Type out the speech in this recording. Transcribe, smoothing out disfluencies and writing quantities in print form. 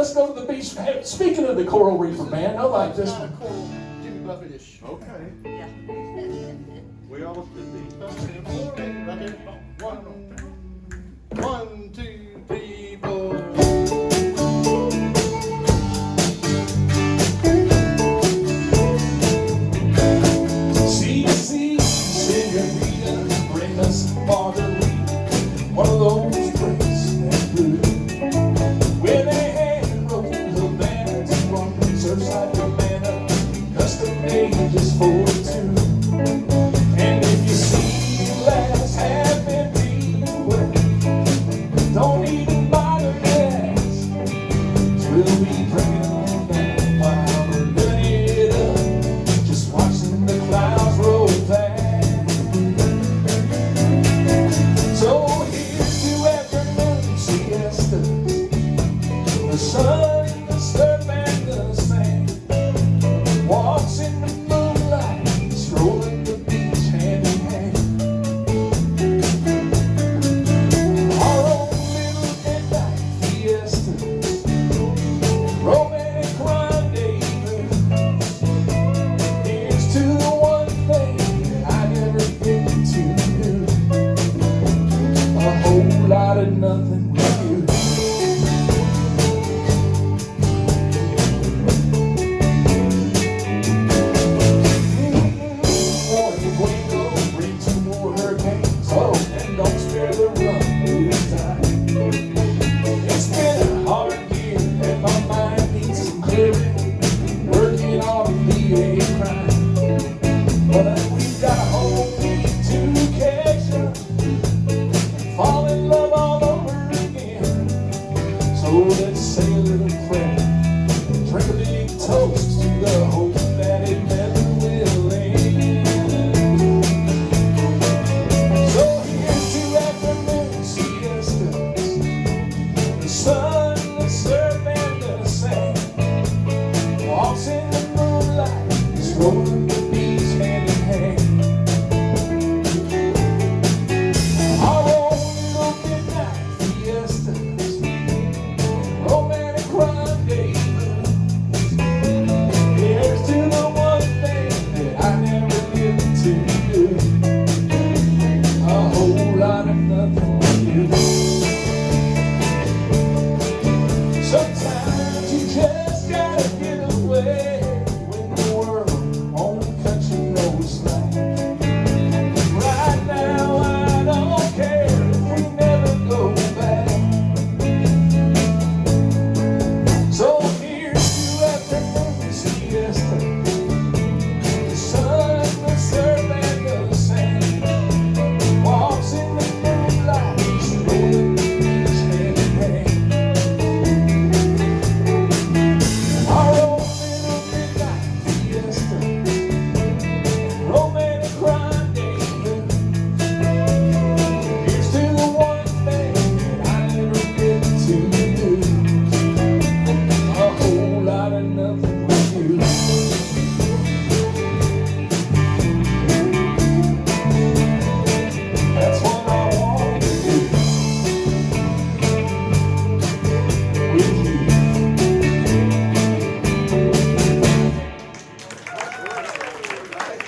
Let's go to the beach. Hey, speaking of the coral reefer, man, I like this one. Coral Jimmy Buffett-ish. Okay. Yeah. We all should be. Right there. One, two, three, four. See, senorita, bring us margarita, one of those drinks that's blue. With a hand roll of banners from Surfside to Manna, custom made just for two. And if you see your glass half empty, well, don't even bother, yes, 'cause we'll be drinking